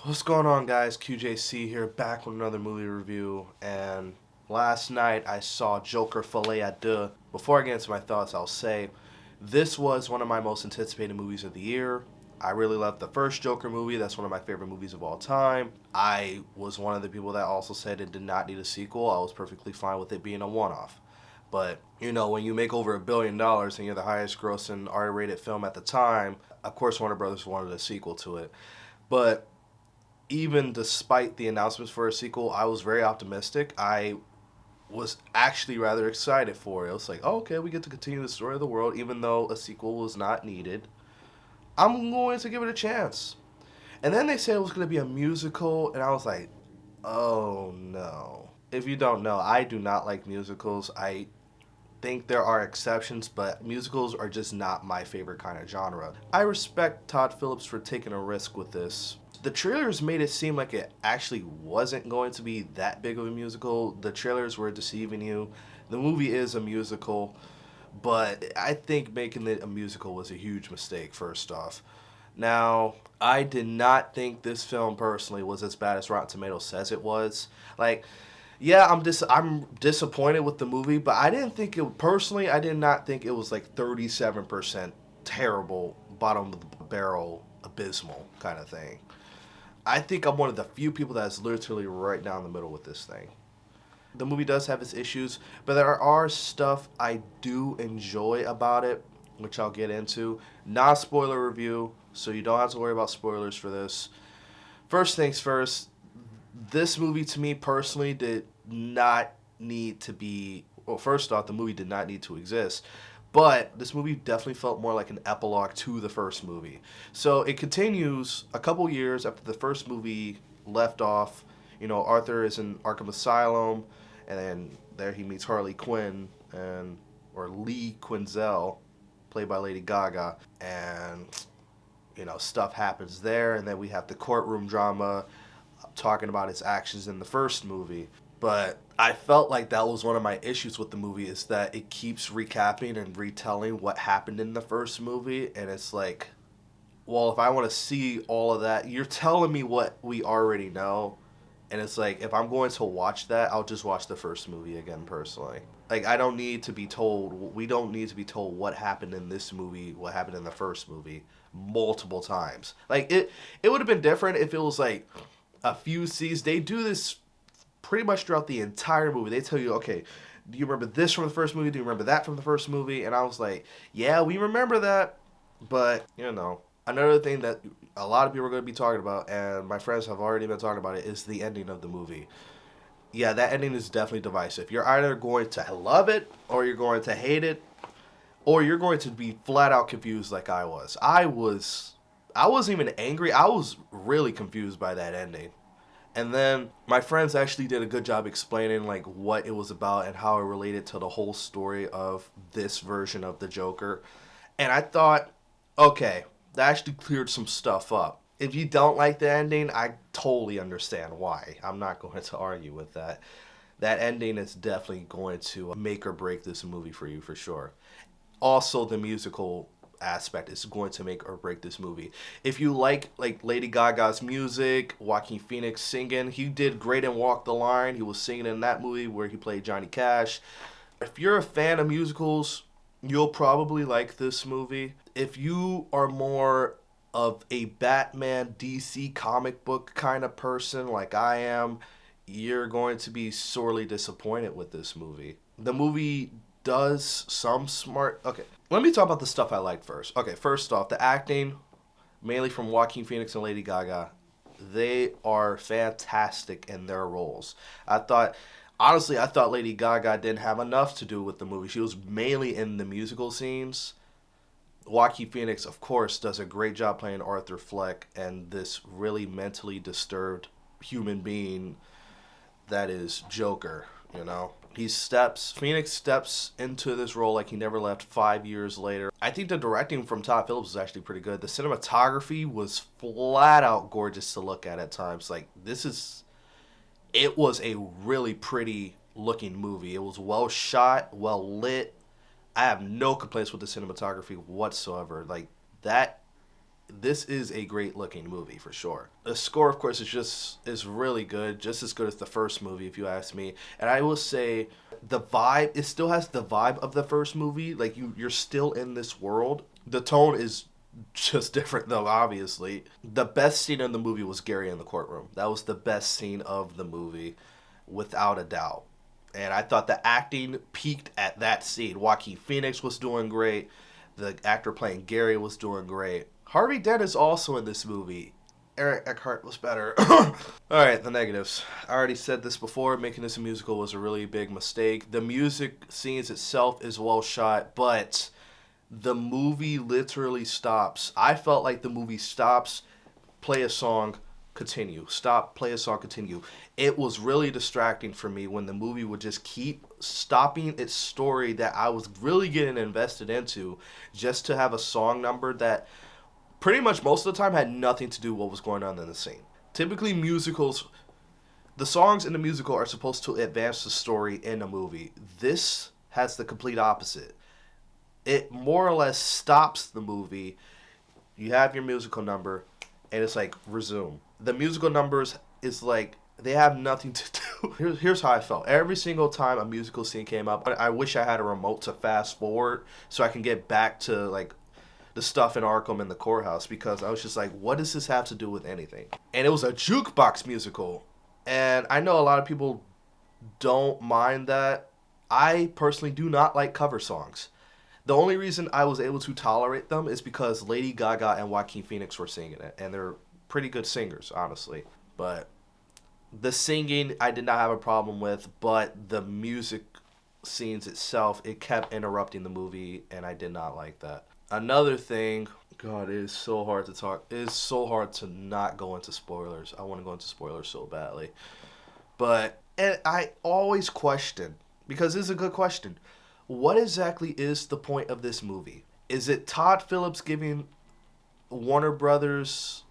What's going on, guys? Q.J.C. here, back with another movie review. And last night I saw Joker Folie à Deux. Before I get into my thoughts, I'll say this was one of my most anticipated movies of the year. I really loved the first Joker movie. That's one of my favorite movies of all time. I was one of the people that also said it did not need a sequel. I was perfectly fine with it being a one off. But, when you make over $1 billion and you're the highest grossing R rated film at the time, of course Warner Brothers wanted a sequel to it. But even despite the announcements for a sequel, I was very optimistic. I was actually rather excited for it. I was like, oh, okay, we get to continue the story of the world, even though a sequel was not needed. I'm going to give it a chance. And then they said it was going to be a musical, and I was like, oh no. If you don't know, I do not like musicals. I think there are exceptions, but musicals are just not my favorite kind of genre. I respect Todd Phillips for taking a risk with this. The trailers made it seem like it actually wasn't going to be that big of a musical. The trailers were deceiving you. The movie is a musical, but I think making it a musical was a huge mistake, first off. Now, I did not think this film personally was as bad as Rotten Tomatoes says it was. Like, yeah, I'm disappointed with the movie, but I didn't think it personally. I did not think it was like 37% terrible, bottom of the barrel, abysmal kind of thing. I think I'm one of the few people that's literally right down the middle with this thing. The movie does have its issues, but there are stuff I do enjoy about it, which I'll get into. Not spoiler review, so you don't have to worry about spoilers for this. First things first, this movie to me personally did not need to be. Well, first off, the movie did not need to exist. But this movie definitely felt more like an epilogue to the first movie. So it continues a couple years after the first movie left off. Arthur is in Arkham Asylum, and then there he meets Harley Quinn, or Lee Quinzel, played by Lady Gaga, and stuff happens there, and then we have the courtroom drama talking about his actions in the first movie. But I felt like that was one of my issues with the movie, is that it keeps recapping and retelling what happened in the first movie, and it's like, well, if I want to see all of that, you're telling me what we already know, and it's like, if I'm going to watch that, I'll just watch the first movie again personally. Like, I don't need to be told, we don't need to be told what happened in this movie, what happened in the first movie multiple times. Like, it would have been different if it was like a few scenes. They do this pretty much throughout the entire movie. They tell you, okay, do you remember this from the first movie? Do you remember that from the first movie? And I was like, yeah, we remember that. But, another thing that a lot of people are going to be talking about, and my friends have already been talking about it, is the ending of the movie. Yeah, that ending is definitely divisive. You're either going to love it, or you're going to hate it, or you're going to be flat out confused like I was. I wasn't even angry. I was really confused by that ending. And then my friends actually did a good job explaining like what it was about and how it related to the whole story of this version of the Joker. And I thought, okay, that actually cleared some stuff up. If you don't like the ending, I totally understand why. I'm not going to argue with that. That ending is definitely going to make or break this movie for you for sure. Also, the musical aspect is going to make or break this movie. If you like Lady Gaga's music, Joaquin Phoenix singing, he did great in Walk the Line. He was singing in that movie where he played Johnny Cash. If you're a fan of musicals, you'll probably like this movie. If you are more of a Batman DC comic book kind of person like I am, you're going to be sorely disappointed with this movie. The movie does some smart. Okay, let me talk about the stuff I like first. Okay, first off, the acting, mainly from Joaquin Phoenix and Lady Gaga, they are fantastic in their roles. I thought Lady Gaga didn't have enough to do with the movie. She was mainly in the musical scenes. Joaquin Phoenix, of course, does a great job playing Arthur Fleck and this really mentally disturbed human being that is Joker, Phoenix steps into this role like he never left 5 years later. I think the directing from Todd Phillips was actually pretty good. The cinematography was flat out gorgeous to look at times. It was a really pretty looking movie. It was well shot, well lit. I have no complaints with the cinematography whatsoever. Like, that this is a great looking movie for sure. The score, of course, is really good, just as good as the first movie, if you ask me. And I will say, the vibe, it still has the vibe of the first movie. Like you're still in this world. The tone is just different, though. Obviously, the best scene in the movie was Gary in the courtroom. That was the best scene of the movie, without a doubt. And I thought the acting peaked at that scene. Joaquin Phoenix was doing great. The actor playing Gary was doing great. Harvey Dent is also in this movie. Eric Eckhart was better. Alright, the negatives. I already said this before. Making this a musical was a really big mistake. The music scenes itself is well shot, but the movie literally stops. I felt like the movie stops, play a song, continue. Stop, play a song, continue. It was really distracting for me when the movie would just keep stopping its story that I was really getting invested into, just to have a song number that pretty much most of the time had nothing to do with what was going on in the scene. Typically musicals, the songs in the musical are supposed to advance the story in a movie. This has the complete opposite. It more or less stops the movie. You have your musical number, and it's like, resume. The musical numbers is like, they have nothing to do. Here's how I felt. Every single time a musical scene came up, I wish I had a remote to fast forward so I can get back to like the stuff in Arkham and the courthouse, because I was just like, what does this have to do with anything? And it was a jukebox musical. And I know a lot of people don't mind that. I personally do not like cover songs. The only reason I was able to tolerate them is because Lady Gaga and Joaquin Phoenix were singing it, and they're pretty good singers, honestly. But the singing I did not have a problem with, but the music scenes itself, it kept interrupting the movie, and I did not like that. Another thing, God, it is so hard to talk. It is so hard to not go into spoilers. I want to go into spoilers so badly. But and I always question, because this is a good question, what exactly is the point of this movie? Is it Todd Phillips giving Warner Brothers,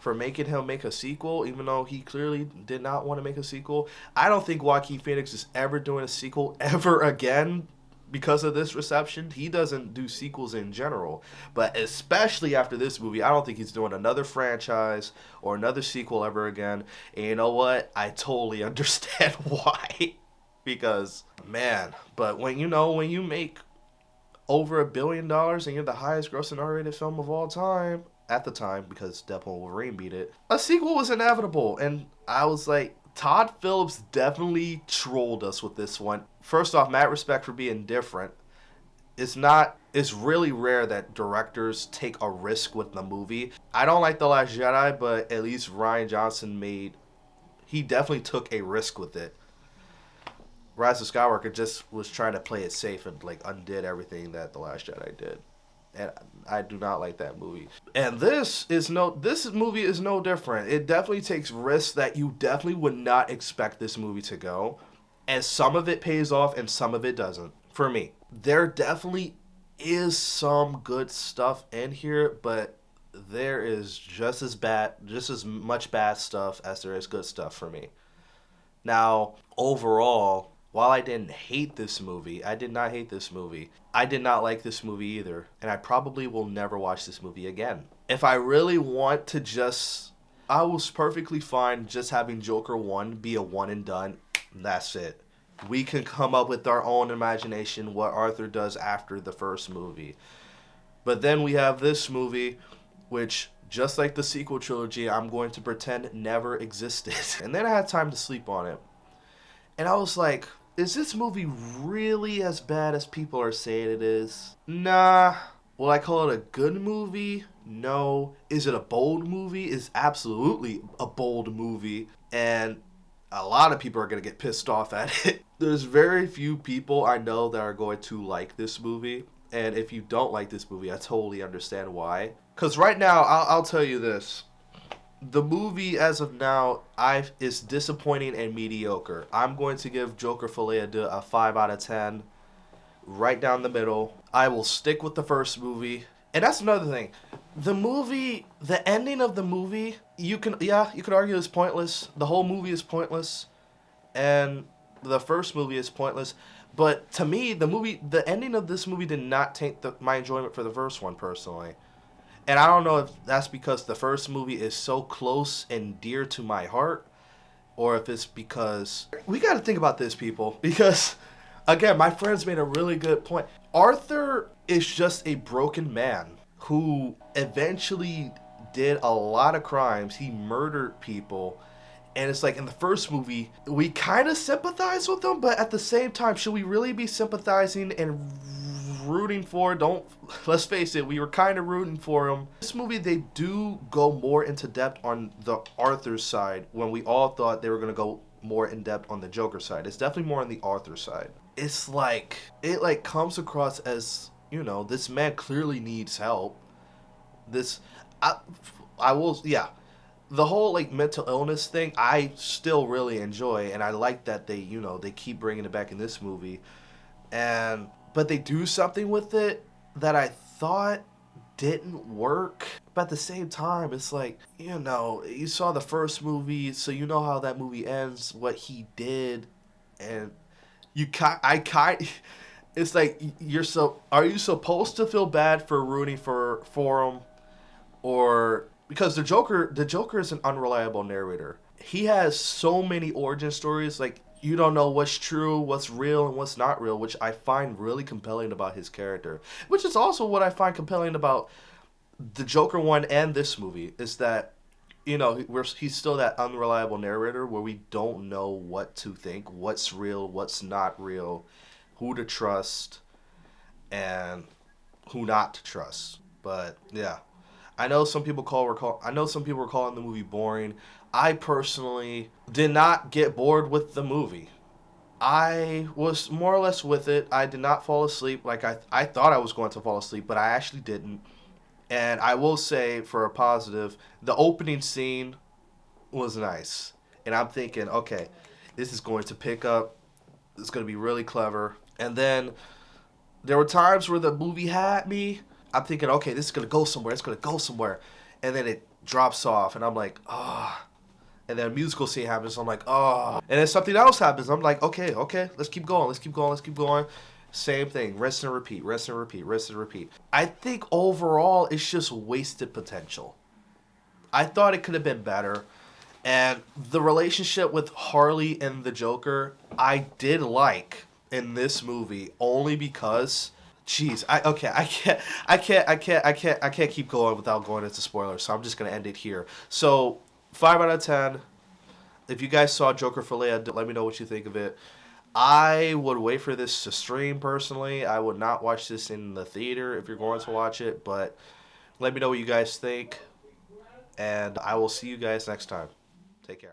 for making him make a sequel, even though he clearly did not want to make a sequel? I don't think Joaquin Phoenix is ever doing a sequel ever again because of this reception. He doesn't do sequels in general, but especially after this movie, I don't think he's doing another franchise or another sequel ever again. And you know what? I totally understand why. Because, man, but when you make over $1 billion and you're the highest grossing R-rated film of all time, at the time, because Deadpool and Wolverine beat it, a sequel was inevitable. And I was like, Todd Phillips definitely trolled us with this one. First off, mad respect for being different. It's really rare that directors take a risk with the movie. I don't like The Last Jedi, but at least Rian Johnson he definitely took a risk with it. Rise of Skywalker just was trying to play it safe and like undid everything that The Last Jedi did. And I do not like that movie. And this movie is no different. It definitely takes risks that you definitely would not expect this movie to go. And some of it pays off and some of it doesn't. For me, there definitely is some good stuff in here, but there is just as much bad stuff as there is good stuff for me. Now, overall, while I didn't hate this movie, I did not hate this movie. I did not like this movie either, and I probably will never watch this movie again. If I really want to I was perfectly fine just having Joker 1 be a one and done. That's it. We can come up with our own imagination what Arthur does after the first movie. But then we have this movie, which, just like the sequel trilogy, I'm going to pretend never existed. And then I had time to sleep on it. And I was like, is this movie really as bad as people are saying it is? Nah. Will I call it a good movie? No. Is it a bold movie? It's absolutely a bold movie. And a lot of people are going to get pissed off at it. There's very few people I know that are going to like this movie. And if you don't like this movie, I totally understand why. Because right now, I'll tell you this. The movie, as of now, is disappointing and mediocre. I'm going to give Joker Folie à Deux a 5 out of 10. Right down the middle. I will stick with the first movie. And that's another thing. The ending of the movie, you could argue is pointless. The whole movie is pointless. And the first movie is pointless. But to me, the ending of this movie did not taint my enjoyment for the first one, personally. And I don't know if that's because the first movie is so close and dear to my heart, or if it's because we got to think about this, people, because again, my friends made a really good point. Arthur is just a broken man who eventually did a lot of crimes. He murdered people. And it's like in the first movie, we kind of sympathize with him, but at the same time, should we really be sympathizing and rooting for? Don't, let's face it, we were kind of rooting for him. This movie, they do go more into depth on the Arthur side when we all thought they were going to go more in depth on the Joker side. It's definitely more on the Arthur side. It's like, it like comes across as, you know, this man clearly needs help. This, I, I will, yeah. The whole like mental illness thing, I still really enjoy, and I like that they, you know, they keep bringing it back in this movie, and but they do something with it that I thought didn't work. But at the same time, it's like, you know, you saw the first movie, so you know how that movie ends, what he did, and it's like are you supposed to feel bad for rooting for him, or because the Joker is an unreliable narrator. He has so many origin stories, like you don't know what's true, what's real, and what's not real, which I find really compelling about his character. Which is also what I find compelling about the Joker one and this movie, is that, you know, he's still that unreliable narrator where we don't know what to think, what's real, what's not real, who to trust, and who not to trust. But yeah, I know some people were calling the movie boring. I personally did not get bored with the movie. I was more or less with it. I did not fall asleep like I thought I was going to fall asleep, but I actually didn't. And I will say, for a positive, the opening scene was nice. And I'm thinking, okay, this is going to pick up. It's going to be really clever. And then there were times where the movie had me. I'm thinking, okay, this is going to go somewhere. It's going to go somewhere. And then it drops off. And I'm like, ah. Oh. And then a musical scene happens. I'm like, oh. And then something else happens. I'm like, okay, let's keep going. Let's keep going. Let's keep going. Same thing. Rinse and repeat. Rinse and repeat. Rinse and repeat. I think overall, it's just wasted potential. I thought it could have been better. And the relationship with Harley and the Joker, I did like in this movie only because, jeez, I can't keep going without going into spoilers. So I'm just gonna end it here. So 5 out of 10. If you guys saw Joker Folie, let me know what you think of it. I would wait for this to stream personally. I would not watch this in the theater if you're going to watch it, but let me know what you guys think. And I will see you guys next time. Take care.